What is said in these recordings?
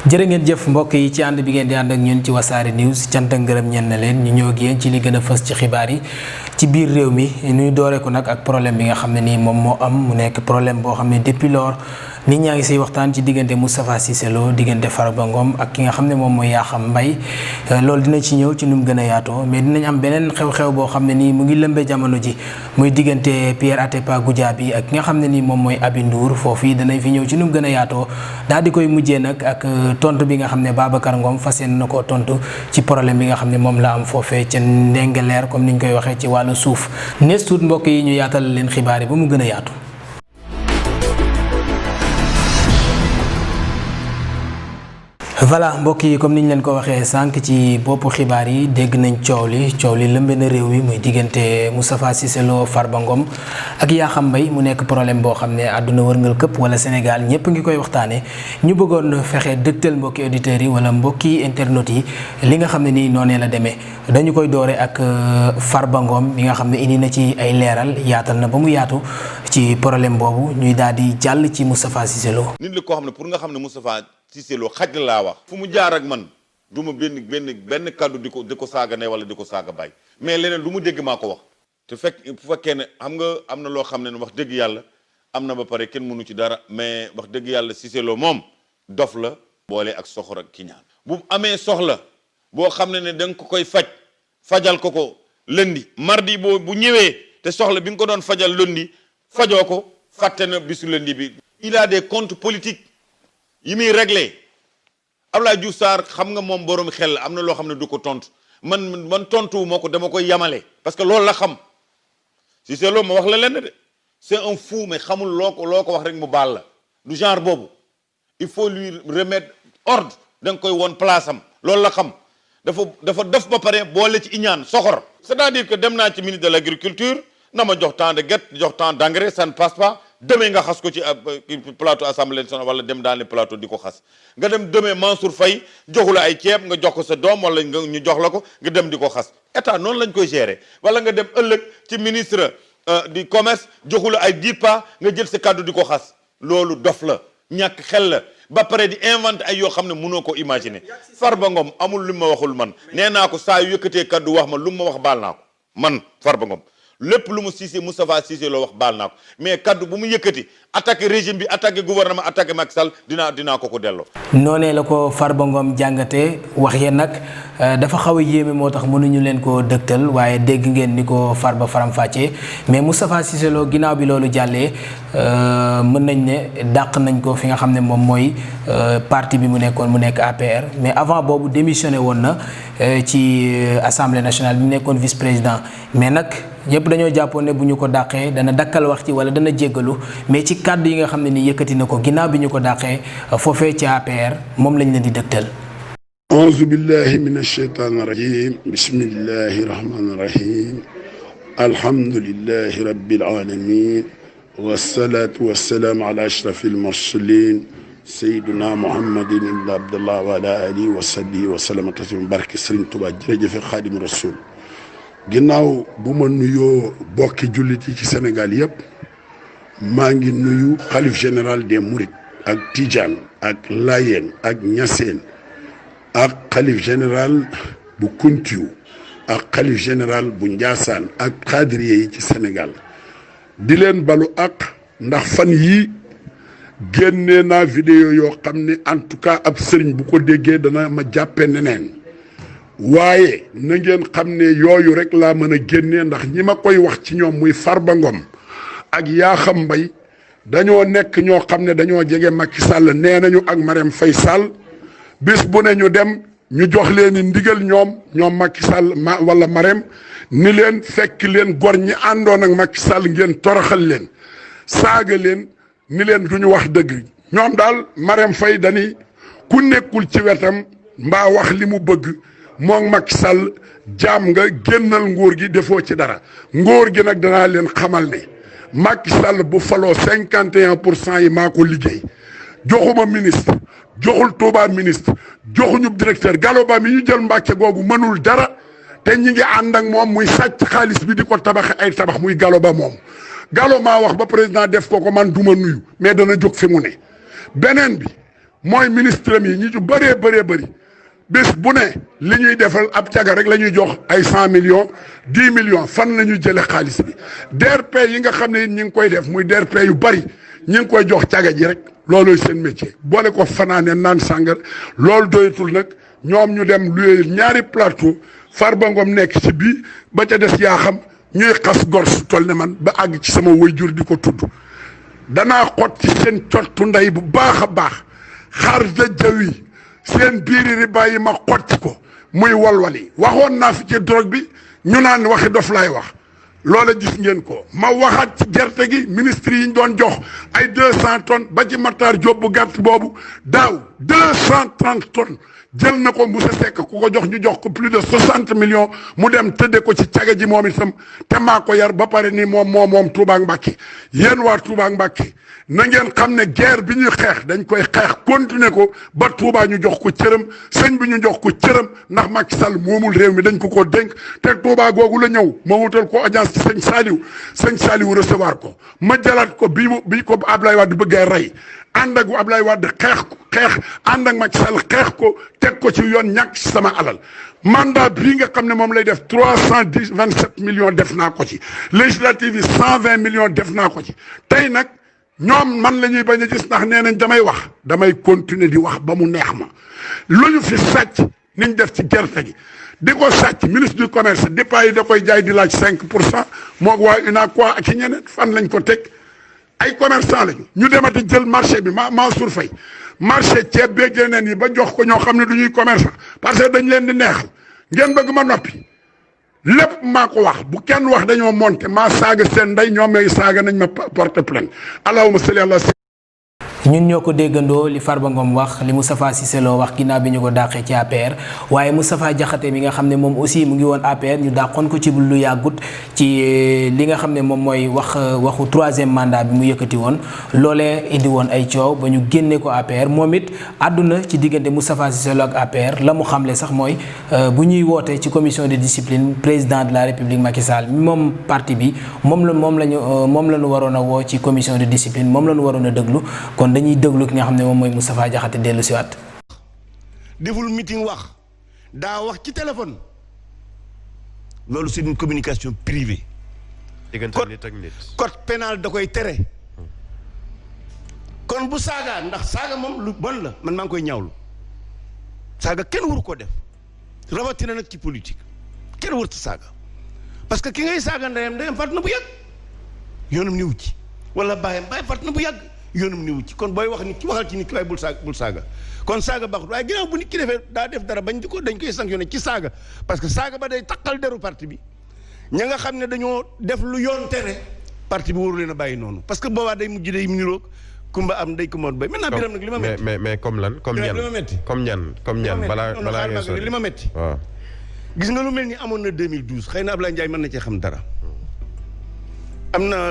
jërë ngeen jëf mbokk yi ci ànd bi ngeen di ànd ak ñun ci Wassare News cant ak ngërëm ñen na leen ñu ñëw ak yéen ci li gën a fës ci xibaar yi ci biir réew mi ñuy doore ko nag ak problème bi nga xam ne nii moom moo am mu nekk problème boo xam ne depuis lors nit ñaa ngi siy waxtaan ci diggante Moustapha Cissé Lo diggante Farba Ngom ak ki nga xam ne moom mooy Yakham Mbaye loolu dina ci ñëw ci nu mu gën a yaatoo mais dinañ am beneen xew-xew boo xam ne nii mu ngi lëmbee jamono ji muy diggante Pierre Atepa Goudiaby ak ki nga xam ne nii moom mooy Aby Ndour foofu yi danañ fi ñëw ci nu mu gën a yaatoo daal di koy mujjee nag ak tontu bi nga xam ne Babacar Ngom fas yéene na koo tontu ci problème bi nga xam ne moom la am foofee ca Ndingler comme ni ñu koy waxee ci wàllu suuf nees tuut mbokk yi ñu yaatal leen xibaar yi ba mu gën a yaatu. voilà mbokk yi comme ni ñu leen ko waxee sànq ci boppu xibaar yi dégg nañ coow li lëmbe na réew mi muy diggante Moustapha Cissé Lo Farba Ngom ak Yakham Mbaye mu nekk problème boo xam ne àdduna wërngal këpp wala Sénégal ñëpp ngi koy waxtaanee ñu bëggoon fexe dëgtal mbokki auditeurs yi wala mbokki internautes yi li nga xam ne nii noonee la demee dañu koy doore ak Farba Ngom mi nga xam ne indi na ci ay leeral yaatal na ba mu yaatu ci problème boobu ñuy daal di jàll ci Moustapha Cissé Lo. nit li koo xam ne pour nga xam ne Moustapha Cissé Lo xaj la laa wax fu mu jaar ak man du ma benn kàddu di ko saaga ne wala di ko saaga bàyyi mais leneen lu mu dégg maa ko wax te bu fekkee ne xam nga am na loo xam ne wax dëgg yàlla am na ba pare kenn mënu ci dara mais wax dëgg yàlla Cissé Lo moom dof la boole ak soxor ak kiñaan bu amee soxla boo xam ne da nga ko koy fajal ko lundi mardi bu ñëwee te soxla bi nga ko doon fajal lundi fajoo ko fàtte na bisu lundi bi il a des comptes politiques yi muy réglé Abdoulaye Diouf Sarr xam nga moom borom xel am na loo xam ne du ko tontu man tontu moo ko dama koy yamale parce que loolu la xam Cissé Lo ma wax la lenn de c'est un fou mais xamul loo ko wax rek mu baal la du genre boobu il faut lui remettre ordre da nga koy won place am loolu la xam dafa def ba pare boole ci iñaan soxor c'est-à-dire que dem naa ci ministre de l'agriculture na ma jox temps de guette jox temps d'engrais ça ne passe pas demee nga xas ko ci plateau assemblée nationale wala dem dans les plateaux di ko xas nga dem demee Mansour Faye joxu la ay ceeb nga jox ko sa doom wala ñu jox la ko nga dem di ko xas état noonu lañ koy gérer wala nga dem ëllëg ci ministre du commerce joxu la ay DIPA nga jël sa kàddu di ko xas loolu dof la ñàkk xel la ba pare di inventer ay yoo xam ne mënoo ko imaginer Farba Ngom amul lu ma waxul man nee naa ko saa yu yëkkatee kàddu wax ma lu ma wax baal naa ko man Farba Ngom lépp lu mu Moustapha Cissé Lo wax baal naa ko mais kaddu bu mu yëkkati attaqué régime bi attaqué gouvernement attaqué Macky Sall dinaa ko delloo. noonee la ko Farba Ngom jàngatee wax yéen nag dafa xaw a yéeme moo tax mënuñu leen koo dëgtal waaye dégg ngeen ni ko Farba faram-fàccee mais Moustapha Cissé Lo ginnaaw bi loolu jàllee mën nañ ne dàq nañ ko fi nga xam ne moom mooy parti bi mu nekk APR mais avant boobu démissionné woon na ci assemblée nationale bi nekkoon vice-président mais nag. ñëpp dañoo jàppoon ne bu ñu ko dàqee dana dakkal wax ci wala dana jéggalu mais ci kàddu yi nga xam ne ni yëkkati na ko ginnaaw bi ñu ko dàqee foofee ci APR moom lañ leen di dëgtal. auzu billahi mina shaytaani rajim bismillahi rahmaani rahim alhamdulillahi rabbil alamin wasalaatu wasalaamu ala ashrafil mursalin sayyiduna muhammadin ibn abdullah wa ala alihi wa sahbihi wa sallama taslima barke Sëriñ Tuubaa jërëjëfe xaadimu rasul ginnaaw bu ma nuyoo bokki jullit yi ci Sénégal yëpp maa ngi nuyu xalif général des Mourides ak Tidiane ak Layène ak Niassène ak xalif général bu Kountiou ak xalif général bu Ndiassane ak xaadiriye yi ci Sénégal di leen balu ak ndax fan yii génnee naa vidéo yoo xam ne en tout cas ab sëriñ bu ko déggee dana ma jàppe neneen waaye na ngeen xam ne yooyu rek laa mën a génnee ndax ñi ma koy wax ci ñoom muy Farba Ngom ak Yakham Mbaye dañoo nekk ñoo xam ne dañoo jege Macky Sall nee nañu ak Marème Faye Sall bis bu ne ñu dem ñu jox leen i ndigal ñoom Macky Sall wala Marème ni leen fekk leen gor ñi àndoon ak Macky Sall ngeen toroxal leen saaga leen ni leen duñu wax dëgg ñoom daal Marème Faye dani ku nekkul ci wetam mbaa wax li mu bëgg moom Macky Sall jaam nga génnal nguur gi defoo ci dara nguur gi nag danaa leen xamal ne Macky Sall bu faloo 51% yi maa ko liggéey joxuma ministre joxul Touba ministre joxuñu directeur Gallo Ba mi ñu jël Mbàkke googu mënul dara te ñi ngi ànd ak moom muy sàcc xaalis bi di ko tabaxe ay tabax muy Gallo Ba moom Gallo maa wax ba président def ko man duma nuyu mais dana jóg fi mu ne beneen bi mooy ministre yi ñi ci bëree bëri bés bu ne li ñuy defal ab caga rek la ñuy jox ay 100 millions 10 millions fan la ñuy jëlee xaalis bi DRP yi nga xam ne it ñi ngi koy def muy DRP yu bëri ñi ngi koy jox caga ji rek loolooy seen métier boole ko fanaane naan sàngar loolu doyatul nag ñoom ñu dem luye ñaari plateau Farba Ngom nekk ci bii ba ca des yaa xam ñuy xas gor su toll ne man ba àgg ci sama waajur di ko tudd danaa xot ci seen cottu ndey bu baax a baax xaar jajjawi seen biiri riba yi ma xotti ko muy walwali waxoon naa fi ci drogue bi ñu naan waxi dof laay wax loola gis ngeen ko ma waxaat ci gerte gi ministre yi ñu doon jox ay 200 tonnes ba ci Matar Diop bu gàtt boobu daaw 230 tonnes jël na ko Moussa Seck ku ko jox ñu jox ko plus de 60 millions mu dem tëdde ko ci caga ji moom itam te maa ko yar ba pare ni moom Touba ak Mbacké yéen waa Touba ak Mbacké na ngeen xam ne guerre bi ñuy xeex dañ koy xeex continuer ko ba Touba ñu jox ko cëram sëñ bi ñu jox ko cëram ndax Macky Sall moomul réew mi dañ ko dénk te Touba googu la ñëw ma wutal ko audience ci sëñ Saliou recevoir ko ma jëlaat ko bi ko Ablaye Wade bëggee rey ànd ak Ablaye Wade xeex ànd ak Macky Sall xeex ko teg ko ci yoon ñàkk ci sama alal mandat bii nga xam ne moom lay def 327 millions def naa ko ci législative yi 120 millions def naa ko ci tey nag ñoom man la ñuy bañ a gis ndax nee nañ damay continuer di wax ba mu neex ma lu ñu fi sàcc niñ def ci gerte gi di ko sàcc ministre du commerce départ yi da koy jaay di laaj 5% moog waa UNACOIS ak ci ñeneen fan lañ ko teg ay commerçant lañu ñu demati jël marché bi Mansour Faye marché ceeb beeg yeneen yi ba jox ko ñoo xam ne du ñuy commerçant parce que dañ leen di neexal ngeen bëgg ma noppi lépp maa ko wax bu kenn wax dañoo monté maa saaga seen ndey ñoom may saaga nañ ma porte plainte allahumma salli ala ñun ñoo ko déggandoo li Farba Ngom wax li Moustapha Cissé Lo wax ginnaaw bi ñu ko dàqee ci APR waaye Moustapha Diakhaté mi nga xam ne moom aussi mu ngi woon APR ñu dàqoon ko ci lu yàggut ci li nga xam ne moom mooy waxu troisième mandat bi mu yëkkati woon loolee indi woon ay coow ba ñu génnee ko APR moom it àdduna ci diggante Moustapha Cissé Lo ak APR la mu xamle sax mooy bu ñuy wootee ci commission de discipline président de la République Macky Sall moom parti bi moom la ñu waroon a woo ci commission de discipline moom la ñu waroon a déglu kon dañuy déglu ki nga xam ne moom mooy Moustapha Diakhaté dellu si waat deful meeting wax daa wax ci téléphone loolu c'est une communication privée. diggante nit ak nit. code pénal da koy tere. kon bu saaga ndax saaga moom lu bon la man maa ngi koy ñaawlu saaga kenn waru ko def rawatina nag ci politique kenn warut saaga parce que ki ngay saaga ndeyam fàtt na bu yàgg yoonam niwu ci wala bàyyam fàtt na bu yàgg. yoonum niwu ci kon booy wax nit ki waxal ci nit ki waaye bul saaga kon saaga baaxut waaye ginnaaw bu nit ki defee daa def dara dañ koy sanctionné ci saaga parce que saaga ba day taqal deru parti bi ña nga xam ne dañoo def lu yoon tere parti bi waru leen a bàyyi noonu parce que boobaa day mujj day niroog kumba am day kumba bay maintenant biram nag li ma metti mais comme lan comme ñan balaa ngay sori li ma metti waaw gis nga lu mel ni amoon na 2012 xëy na Ablaye Ndiaye mën na cee xam dara am na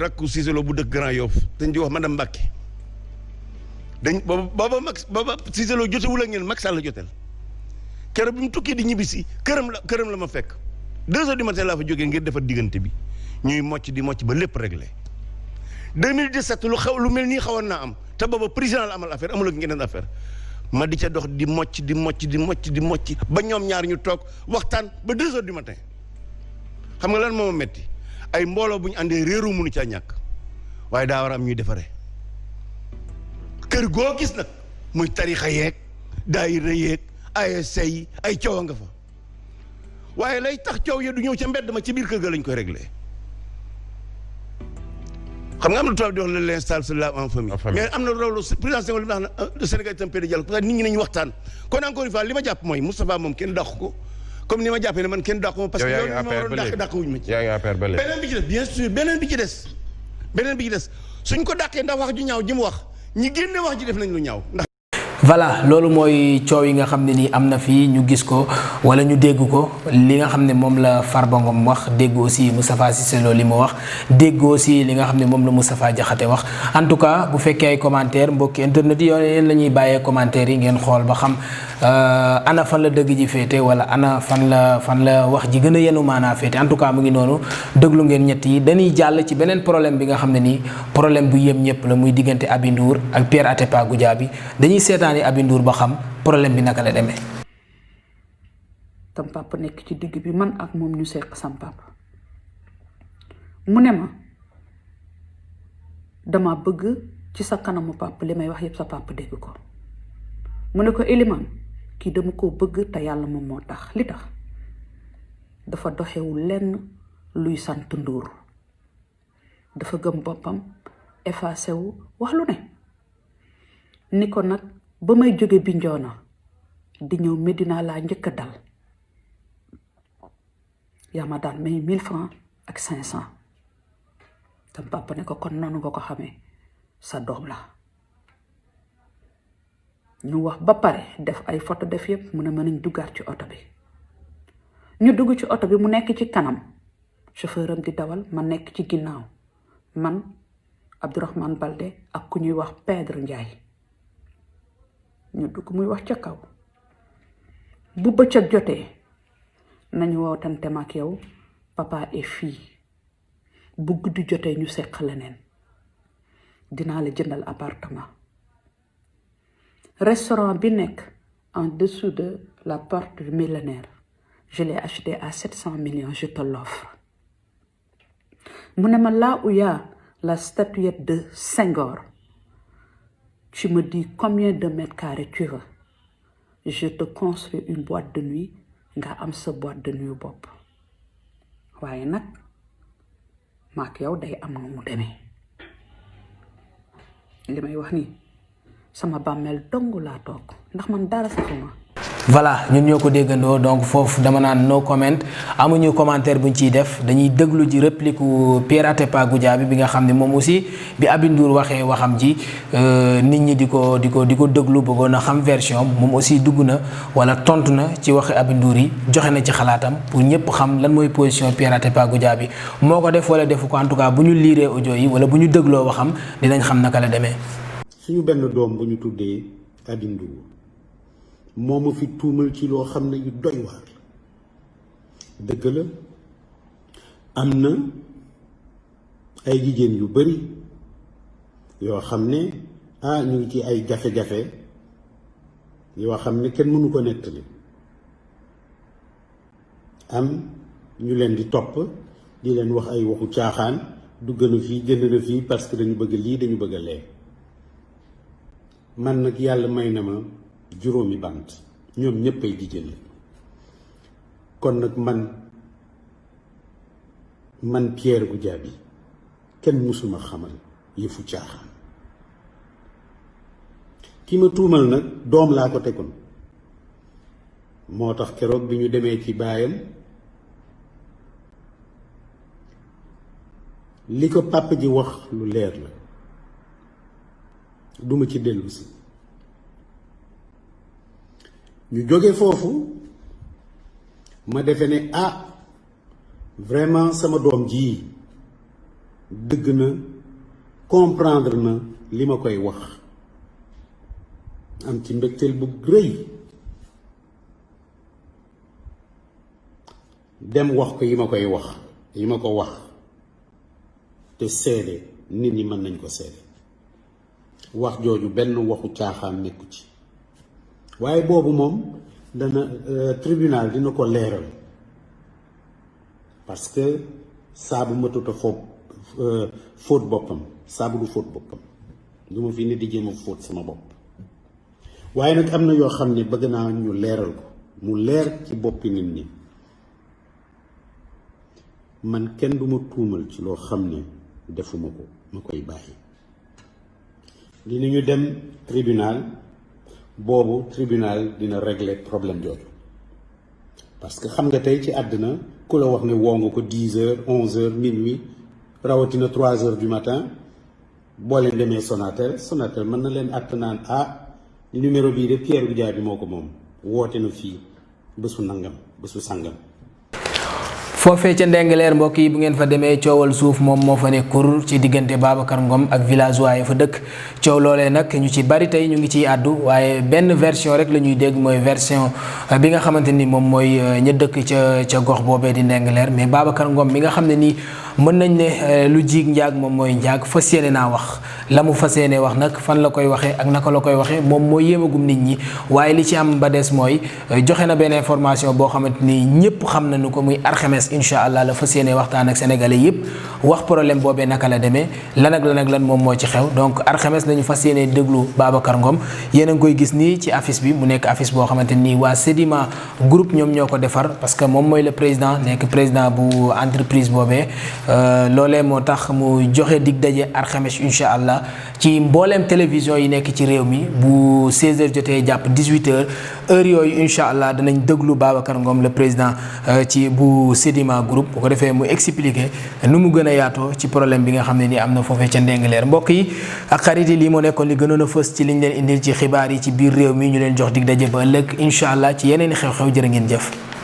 rakku Cissé Lo bu dëkk Grand Yoff dañ di wax madame Mbacke dañ booba Cissé Lo jotewul ak ngeen Macky Sall la joteel keroog bi mu tukkee di ñibbisi këram la ma fekk 2 heures du matin laa fa jógee ngir defar diggante bi ñuy mocc ba lépp réglé 2017 lu mel nii xawoon naa am te booba président la amal affaire amul ak ngeneen affaire ma di ca dox di mocc ba ñoom ñaar ñu toog waxtaan ba 2 heures du matin xam nga lan moo ma metti ay mbooloo bu ñu àndee réeru mënu caa ñàkk waaye daa war a am ñuy defaree kër goo gis nag muy tarixa yeeg daayira yeeg ASC yi ay coow a nga fa waaye lay tax coow ya du ñëw ca mbedd ma ci biir kër ga lañ koy réglé xam nga am na tubaab di wax le linge sale se lave en famille mais am na loolu président Senghor li mu wax na le Sénégal est un pays de dialogue parce que nit ñi nañu waxtaan kon encore une fois li ma jàpp mooy Moustapha moom kenn dàq ko comme ni ma jàppee ne man kenn dàqu ma parce que yow li ma waroon dàq wuñ ma ci beneen bi ci des bien sûr beneen bi ci des suñ ko dàqee ndax wax ju ñaaw ji mu wax ñi génne wax ji def nañ lu ñaaw ndax voilà loolu mooy coow yi nga xam ne nii am na fii ñu gis ko wala ñu dégg ko li nga xam ne moom la Farba Ngom wax dégg aussi Moustapha Cissé Lo li mu wax dégg aussi li nga xam ne moom la Moustapha Diakhaté wax en tout cas bu fekkee ay commentaire mbokki internet yi yéen la ñuy bàyyee commentaire yi ngeen xool ba xam ana fan la dëgg ji féete wala ana fan la wax ji gën a yenu maanaa féete en tout cas mu ngi noonu déglu ngeen ñett yi dañuy jàll ci beneen problème bi nga xam ne nii problème bu yëm ñëpp la muy diggante Aby Ndour ak Pierre Atepa Goudiaby dañuy seetaani Aby Ndour ba xam problème bi naka la demee. tam papa nekk ci digg bi man ak moom ñu seq sam papa mu ne ma dama bëgg ci sa kanamu papa li may wax yëpp sa papa dégg ko mu ne ko Elimane kii dama koo bëgg te yàlla moom moo tax li tax dafa doxewul lenn luy sant Ndour dafa gëm boppam effacé wu wax lu ne ni ko nag ba may jóge Bignona di ñëw Medina laa njëkk a dal yaa ma daan may 1000 francs ak 500 tam papa ne ko kon noonu nga ko xamee sa doom la ñu wax ba pare def ay photo def yëpp mu ne mën nañ duggaat ci oto bi ñu dugg ci oto bi mu nekk ci kanam chauffeur am di dawal ma nekk ci ginnaaw man Abdourahmane Balde ak ku ñuy wax Pedre Ndiaye ñu dugg muy wax ca kaw bu bëccëg jotee nañu wootante ma ak yow papa et fille bu guddi jotee ñu seq leneen dinaa la jëndal appartement restaurant bi nekk en dessous de la porte du millénaire je l'ai acheté à 700 millions je te l'offre mu ne ma là où y a la statuette de Senghor tu me dis combien de mètres carrés tu veux je te construis une boîte de nuit nga am sa boîte de nuit bopp waaye nag maak yow day am nu mu demee li may wax nii sama bàmmeel dong laa toog ndax man dara saxuma. voilà ñun ñoo ko déggandoo donc foofu dama naan no comment amuñu commentaire buñ ciy def dañuy déglu ji réplique Pierre Atepa Goudiaby bi nga xam ne moom aussi bi Aby Ndour waxee waxam ji nit ñi di ko déglu bëggoon a xam version moom aussi dugg na wala tontu na ci waxi Aby Ndour yi joxe na ci xalaatam pour ñëpp xam lan mooy position Pierre Atepa Goudiaby moo ko def wala defu ko en tout cas bu ñu liiree audio yi wala bu ñu dégloo waxam dinañ xam naka la demee. suñu benn doom bu ñu tuddee Aby Ndour moo ma fi tuumal ci loo xam ne yu doy waar dëgg la am na ay jigéen yu bari yoo xam ne ñu ngi ci ay jafe-jafe yoo xam ne kenn mënu ko nettali am ñu leen di topp di leen wax ay waxu caaxaan dugg na fii génn na fii parce que dañu bëgg lii dañu bëgg lee man nag yàlla may na ma juróomi bant ñoom ñëpp ay jigéen la kon nag man Pierre Goudiaby kenn mësuma xamal yëfu caaxaan ki ma tuumal nag doom laa ko tegoon moo tax keroog bi ñu demee ci baayam li ko papa ji wax lu leer la duma ci dellu si ñu jóge foofu ma defe ne vraiment sama doom ji dëgg na comprendre na li ma koy wax am ci mbégteel bu rëy dem wax ko yi ma koy wax yi ma ko wax te seede nit ñi mën nañ ko seede wax jooju benn waxu caaxaan nekku ci waaye boobu moom dana tribunal dina ko leeral parce que saabu matut a fóot boppam saabu du fóot boppam du ma fi nit di jéem a fóot sama bopp waaye nag am na yoo xam ne bëgg naa ñu leeral ko mu leer ci boppi nit ñi man kenn du ma tuumal ci loo xam ne defuma ko ma koy bàyyi dinañu dem tribunal boobu tribunal dina régler problème jooju parce que xam nga tey ci àddina ku la wax ne woo nga ko 10 heures 11 heures minuit rawatina 3 heures du matin boo leen demee Sonatel mën na leen àtt naan numéro bii de Pierre Goudiaby moo ko moom woote na fii bésu nangam bésu sangam. foofee ca Ndingler mbokk yi bu ngeen fa demee coowal suuf moom moo fa ne kur ci diggante Babacar Ngom ak villageois yi fa dëkk coow loolee nag ñu ci bari tey ñu ngi ciy àddu waaye benn version rek la ñuy dégg mooy version bi nga xamante ni moom mooy ña dëkk ca gox boobee di Ndingler mais Babacar Ngom mi nga xam ne nii mën nañ ne lu jiig njaag moom mooy njaag fas yéene naa wax la mu fas yéene wax nag fan la koy waxee ak naka la koy waxee moom mooy yéemagum nit ñi waaye li ci am ba des mooy joxe na benn information boo xamante ni ñëpp xam nañu ko muy alxames incha allah la fas yéene waxtaan ak sénégalais yëpp wax problème boobee naka la demee lan ak lan moom moo ci xew donc alxames lañu fas yéene déglu Babacar Ngom yéen a ngi koy gis nii ci affiche bi mu nekk affiche boo xamante ni waa Sedima groupe ñoom ñoo ko defar parce que moom mooy le président nekk président bu entreprise boobee loolee moo tax mu joxe dig daje alxames incha allah ci mbooleem télévision yi nekk ci réew mi bu 16h jotee jàpp 18h heure yooyu incha allah danañ déglu Babacar Ngom le président ci bu Sedima groupe bu ko defee mu expliquer nu mu gën a yaatoo ci problème bi nga xam ne ni am na foofee ca Ndingler mbokk yi ak xarit yi lii moo nekkoon li gënoon a fës ci liñ leen indil ci xibaar yi ci biir réew mi ñu leen jox dig daje ba ëllëg incha allah ci yeneen i xew-xew jërë ngeen jëf.